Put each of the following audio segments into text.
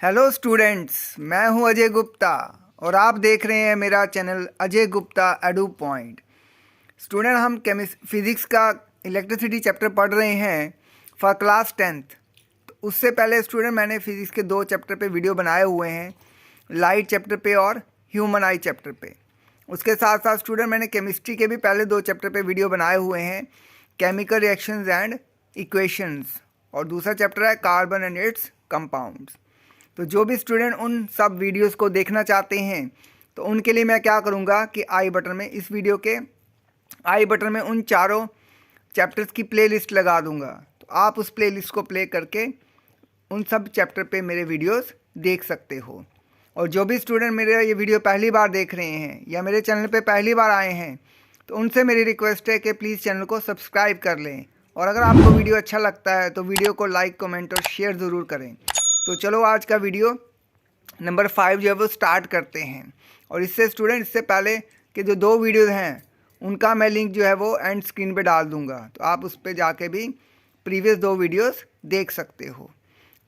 Hello students, मैं हूं अजय गुप्ता और आप देख रहे हैं मेरा channel Ajay Gupta edu point. Student, हम फिज़िक्स का इलेक्ट्रिसिटी चैप्टर पढ़ रहे हैं फॉर क्लास 10th। तो उससे पहले स्टूडेंट मैंने फिज़िक्स के 2 चैप्टर पे वीडियो बनाए हुए हैं, लाइट चैप्टर पे और ह्यूमन आई चैप्टर पे। उसके साथ साथ स्टूडेंट मैंने केमिस्ट्री के भी पहले 2 चैप्टर पे वीडियो बनाए हुए हैं, केमिकल रिएक्शंस एंड इक्वेशंस, और दूसरा चैप्टर है कार्बन एंड इट्स कंपाउंड्स। तो जो भी स्टूडेंट उन सब वीडियोस को देखना चाहते हैं तो उनके लिए मैं क्या करूँगा कि आई बटन में, इस वीडियो के आई बटन में उन चारों चैप्टर्स की प्लेलिस्ट लगा दूंगा। तो आप उस प्लेलिस्ट को प्ले करके उन सब चैप्टर पे मेरे वीडियोस देख सकते हो। और जो भी स्टूडेंट मेरे ये वीडियो पहली बार देख रहे हैं या मेरे चैनल पे पहली बार आए हैं तो उनसे मेरी रिक्वेस्ट है कि प्लीज़ चैनल को सब्सक्राइब कर लें, और अगर आपको वीडियो अच्छा लगता है तो वीडियो को लाइक, कमेंट और शेयर ज़रूर करें। तो चलो आज का वीडियो नंबर 5 जो है वो स्टार्ट करते हैं। और इससे पहले कि जो 2 वीडियोज़ हैं उनका मैं लिंक जो है वो एंड स्क्रीन पे डाल दूंगा, तो आप उस पर जाके भी प्रीवियस 2 वीडियोस देख सकते हो।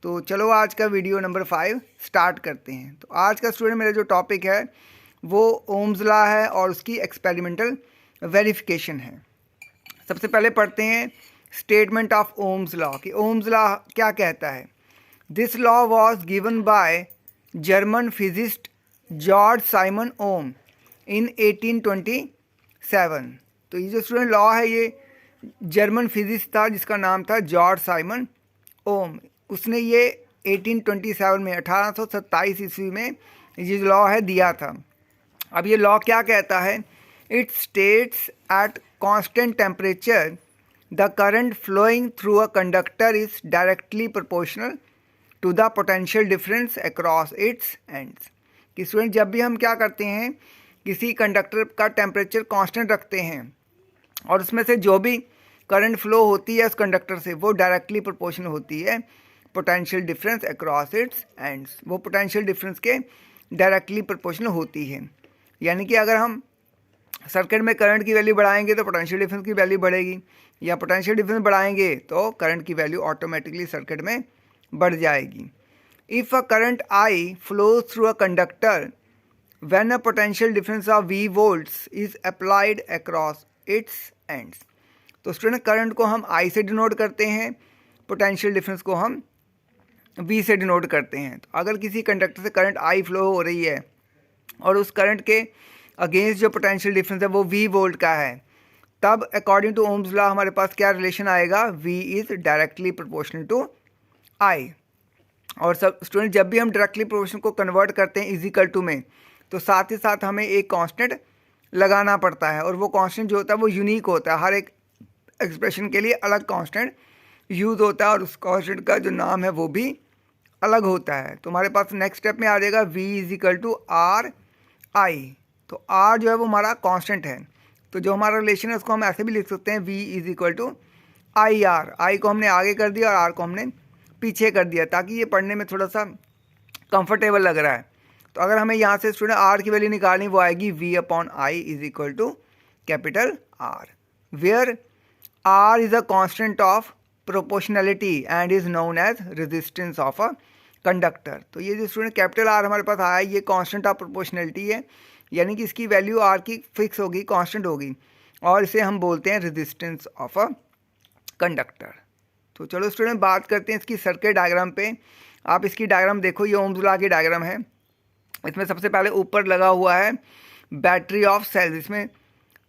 तो चलो आज का वीडियो नंबर 5 स्टार्ट करते हैं। तो आज का स्टूडेंट मेरा जो टॉपिक है वो ओम्स लॉ है और उसकी एक्सपेरिमेंटल वेरिफिकेशन है। सबसे पहले पढ़ते हैं स्टेटमेंट ऑफ ओम्स लॉ कि ओम्स लॉ क्या कहता है। This law was given by German physicist Georg Simon Ohm in 1827। तो ये जो स्टूडेंट लॉ है ये जर्मन फिजिस्ट था जिसका नाम था जॉर्ज साइमन ओम। उसने ये 1827 में 1827 ईस्वी में ये लॉ है दिया था। अब ये लॉ क्या कहता है? It states at constant temperature the current flowing through a conductor is directly proportional to the potential difference across its ends. कि स्टूडेंट जब भी हम क्या करते हैं, किसी कंडक्टर का टेम्परेचर कांस्टेंट रखते हैं और उसमें से जो भी करंट फ्लो होती है उस कंडक्टर से वो डायरेक्टली प्रोपोर्शनल होती है potential difference across its ends. वो पोटेंशियल डिफरेंस के डायरेक्टली प्रोपोर्शनल होती है। यानी कि अगर हम सर्किट में करंट की वैल्यू बढ़ाएंगे तो पोटेंशियल डिफरेंस की वैल्यू बढ़ेगी, या पोटेंशियल डिफरेंस बढ़ाएंगे तो करंट की वैल्यू ऑटोमेटिकली सर्किट में बढ़ जाएगी। If a current I flows through a conductor when a potential difference of V volts is applied across its ends. तो स्टूडेंट करंट को हम I से डिनोट करते हैं, पोटेंशियल डिफरेंस को हम V से डिनोट करते हैं। तो अगर किसी कंडक्टर से करंट I फ्लो हो रही है और उस करंट के अगेंस्ट जो पोटेंशियल डिफरेंस है वो V वोल्ट का है, तब अकॉर्डिंग टू ओम्स लॉ हमारे पास क्या रिलेशन आएगा? V is directly proportional to I. और सब स्टूडेंट जब भी हम डायरेक्टली प्रोपोर्शनल को कन्वर्ट करते हैं इजिकल टू में, तो साथ ही साथ हमें एक कांस्टेंट लगाना पड़ता है, और वो कांस्टेंट जो होता है वो यूनिक होता है। हर एक एक्सप्रेशन के लिए अलग कांस्टेंट यूज़ होता है और उस कांस्टेंट का जो नाम है वो भी अलग होता है। तो हमारे पास नेक्स्ट स्टेप में आ जाएगा V is equal to R I. तो R जो है वो हमारा कांस्टेंट है, तो जो हमारा रिलेशन है उसको हम ऐसे भी लिख सकते हैं V is equal to I R. I को हमने आगे कर दिया और आर को हमने पीछे कर दिया ताकि ये पढ़ने में थोड़ा सा कंफर्टेबल लग रहा है। तो अगर हमें यहाँ से स्टूडेंट आर की वैल्यू निकालनी वो आएगी V upon I is equal to capital R, where R is a constant of proportionality and is known as resistance of a conductor. तो ये जो स्टूडेंट कैपिटल आर हमारे पास आया है ये कांस्टेंट ऑफ प्रोपोर्शनैलिटी है, यानी कि इसकी वैल्यू आर की फिक्स होगी, कांस्टेंट होगी, और इसे हम बोलते हैं रेजिस्टेंस ऑफ अ कंडक्टर। तो चलो स्टूडेंट बात करते हैं इसकी सर्किट डायग्राम पे। आप इसकी डायग्राम देखो, ये ओम्स लॉ की डायग्राम है। इसमें सबसे पहले ऊपर लगा हुआ है बैटरी ऑफ सेल्स। इसमें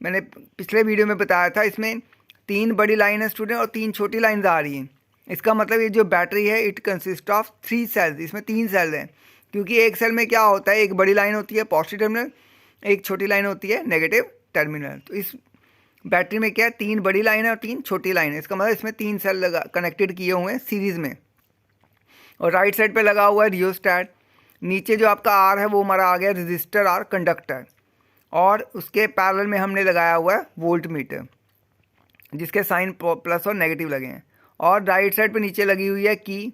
मैंने पिछले वीडियो में बताया था, इसमें 3 बड़ी लाइन है स्टूडेंट और 3 छोटी लाइन आ रही हैं। इसका मतलब ये जो बैटरी है इट कंसिस्ट ऑफ 3 सेल्स। इसमें 3 सेल्स हैं, क्योंकि एक सेल में क्या होता है, एक बड़ी लाइन होती है पॉजिटिव टर्मिनल, एक छोटी लाइन होती है नेगेटिव टर्मिनल। तो इस बैटरी में क्या है, 3 बड़ी लाइन है और 3 छोटी लाइन है। इसका मतलब इसमें 3 सेल लगा कनेक्टेड किए हुए हैं सीरीज़ में। और राइट साइड पे लगा हुआ है रियोस्टैट। नीचे जो आपका आर है वो हमारा आ गया रजिस्टर और कंडक्टर, और उसके पैरेलल में हमने लगाया हुआ है वोल्ट मीटर जिसके साइन प्लस और नेगेटिव लगे हैं। और राइट साइड पे नीचे लगी हुई है की,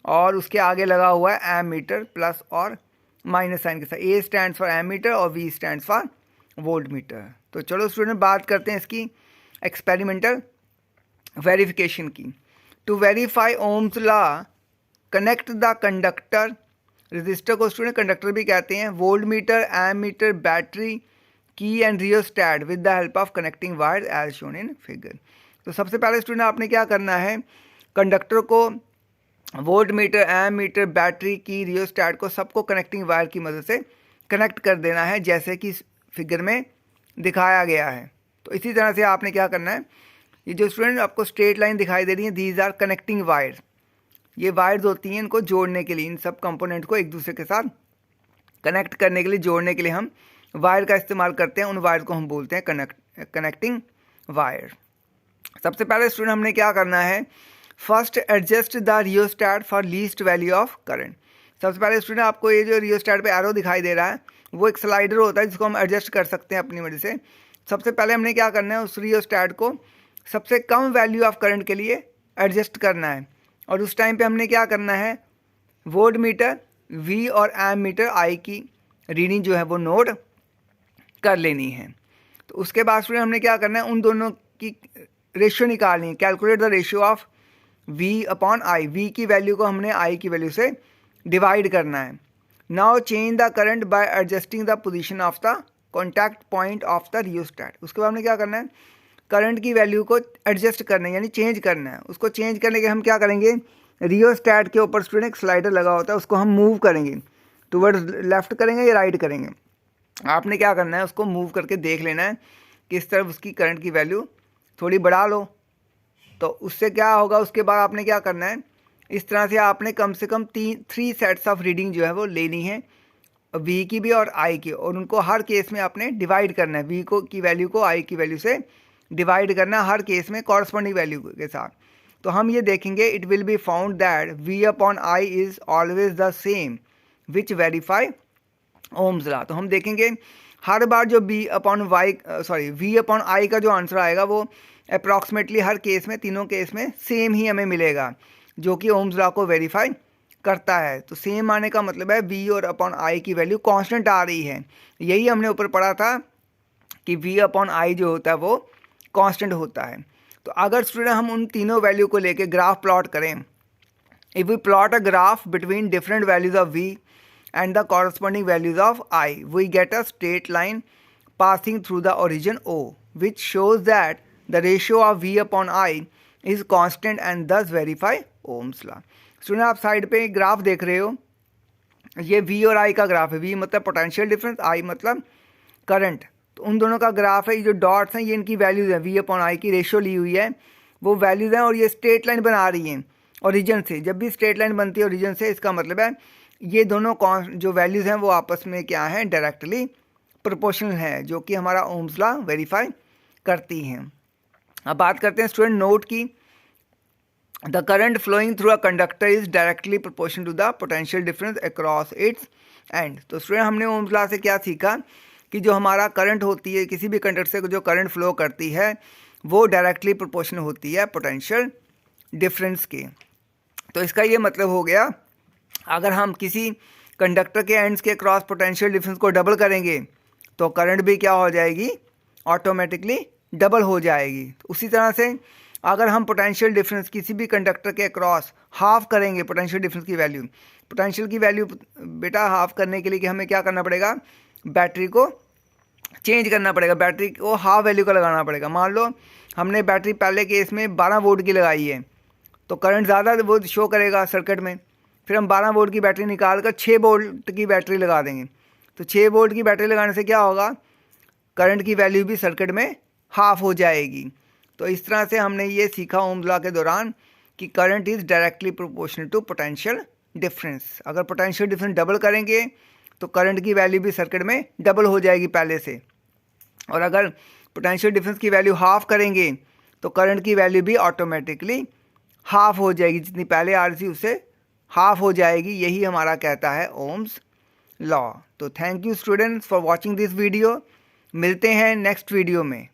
और उसके आगे लगा हुआ है एम मीटर प्लस और माइनस साइन के साथ। A stands for ammeter और V stands for voltmeter. तो चलो स्टूडेंट बात करते हैं इसकी एक्सपेरिमेंटल वेरिफिकेशन की। To verify Ohm's law connect the conductor resistor को स्टूडेंट कंडक्टर भी कहते हैं। Voltmeter, ammeter, battery, key and rheostat with the help of connecting wire as shown in figure. तो सबसे पहले स्टूडेंट आपने क्या करना है, कंडक्टर को voltmeter, ammeter, battery की, रियोस्टैट को सबको कनेक्टिंग वायर की मदद से कनेक्ट कर देना है, जैसे कि फिगर में दिखाया गया है। तो इसी तरह से आपने क्या करना है, ये जो स्टूडेंट आपको स्ट्रेट लाइन दिखाई दे रही है, दीज आर कनेक्टिंग वायर्स। ये वायर्स होती हैं इनको जोड़ने के लिए, इन सब कंपोनेंट को एक दूसरे के साथ कनेक्ट करने के लिए, जोड़ने के लिए हम वायर का इस्तेमाल करते हैं। उन वायर को हम बोलते हैं कनेक्टिंग वायर। सबसे पहले स्टूडेंट हमने क्या करना है, first adjust the rheostat for least value of current. सबसे पहले स्टूडेंट आपको ये जो रियोस्टैट पे एरो दिखाई दे रहा है, वो एक स्लाइडर होता है जिसको हम एडजस्ट कर सकते हैं अपनी मर्जी से। सबसे पहले हमने क्या करना है, उस रियोस्टैट को सबसे कम वैल्यू ऑफ करंट के लिए एडजस्ट करना है। और उस टाइम पे हमने क्या करना है, वोल्ट मीटर वी और एम मीटर आई की रीडिंग जो है वो नोट कर लेनी है। तो उसके बाद स्टूडेंट हमने क्या करना है, उन दोनों की रेशियो निकालनी है। Calculate the ratio of V upon I. V की वैल्यू को हमने आई की वैल्यू से डिवाइड करना है। Now change the current by adjusting the position of the contact point of the rheostat. उसके बाद हमने क्या करना है, करंट की वैल्यू को एडजस्ट करना है, यानी चेंज करना है। उसको चेंज करने के हम क्या करेंगे, रियोस्टैट के ऊपर स्टूडेंट एक स्लाइडर लगा होता है, उसको हम मूव करेंगे, टुवर्ड्स लेफ्ट करेंगे या राइट करेंगे। आपने क्या करना है, उसको मूव करके देख लेना है किस तरफ उसकी करंट की वैल्यू थोड़ी बढ़ा लो, तो उससे क्या होगा। उसके बाद आपने क्या करना है, इस तरह से आपने कम से कम 3 सेट्स ऑफ रीडिंग जो है वो लेनी है, वी की भी और आई की, और उनको हर केस में आपने डिवाइड करना है। वी को की वैल्यू को आई की वैल्यू से डिवाइड करना हर केस में कॉरस्पॉन्डिंग वैल्यू के साथ। तो हम ये देखेंगे, it will be found that V upon I is always the same which verify Ohm's law. तो हम देखेंगे हर बार जो वी अपॉन आई का जो आंसर आएगा वो अप्रॉक्सीमेटली हर केस में, तीनों केस में सेम ही हमें मिलेगा, जो कि ओम्स लॉ को वेरीफाई करता है। तो सेम आने का मतलब है वी और अपॉन आई की वैल्यू कांस्टेंट आ रही है। यही हमने ऊपर पढ़ा था कि वी अपॉन आई जो होता है वो कांस्टेंट होता है। तो अगर स्टूडेंट हम उन तीनों वैल्यू को लेके ग्राफ प्लॉट करें, if we plot a graph between different values of V and the corresponding values of I, we get a straight line passing through the origin O, which shows that the ratio of V upon I is constant and thus verify Ohm's law. Student आप side पे graph देख रहे हो, ये V और I का graph है। V मतलब पोटेंशियल डिफरेंस, I मतलब करंट। तो उन दोनों का ग्राफ है। ये जो डॉट्स हैं ये इनकी वैल्यूज हैं, V अपॉन I की रेशियो ली हुई है, वो वैल्यूज हैं, और ये स्ट्रेट लाइन बना रही हैं ओरिजिन से। जब भी स्ट्रेट लाइन बनती है ओरिजिन से, इसका मतलब है ये दोनों जो वैल्यूज़ हैं वो आपस में क्या हैं, डायरेक्टली प्रोपोर्शनल है, जो कि हमारा ओम्स लॉ वेरीफाई करती हैं। अब बात करते हैं स्टूडेंट नोट की। The current flowing through a conductor is directly proportional to the potential difference across its end. तो स्टूडेंट हमने ओम्स लॉ से क्या सीखा कि जो हमारा करंट होती है, किसी भी कंडक्टर से जो करंट फ्लो करती है वो डायरेक्टली प्रोपोर्शनल होती है पोटेंशियल डिफरेंस के। तो इसका ये मतलब हो गया, अगर हम किसी कंडक्टर के एंड्स के क्रॉस पोटेंशियल डिफरेंस को डबल करेंगे तो करंट भी क्या हो जाएगी, ऑटोमेटिकली डबल हो जाएगी। तो उसी तरह से अगर हम पोटेंशियल डिफरेंस किसी भी कंडक्टर के क्रॉस हाफ करेंगे, पोटेंशियल डिफरेंस की वैल्यू बेटा हाफ करने के लिए कि हमें क्या करना पड़ेगा, बैटरी को चेंज करना पड़ेगा, बैटरी को हाफ वैल्यू का लगाना पड़ेगा। मान लो हमने बैटरी पहले केस में 12 वोल्ट की लगाई है, तो करंट ज़्यादा वो शो करेगा सर्किट में। फिर हम 12 वोल्ट की बैटरी निकाल कर 6 वोल्ट की बैटरी लगा देंगे, तो 6 वोल्ट की बैटरी लगाने से क्या होगा, करंट की वैल्यू भी सर्किट में हाफ हो जाएगी। तो इस तरह से हमने ये सीखा ओम्स लॉ के दौरान कि current is directly proportional to potential difference. अगर पोटेंशियल डिफरेंस डबल करेंगे तो करंट की वैल्यू भी सर्किट में डबल हो जाएगी पहले से, और अगर पोटेंशियल डिफरेंस की वैल्यू हाफ करेंगे तो करंट की वैल्यू भी ऑटोमेटिकली हाफ हो जाएगी, जितनी पहले आ रही थी उससे हाफ हो जाएगी। यही हमारा कहता है ओम्स लॉ। तो thank you students for watching this video. मिलते हैं नेक्स्ट वीडियो में।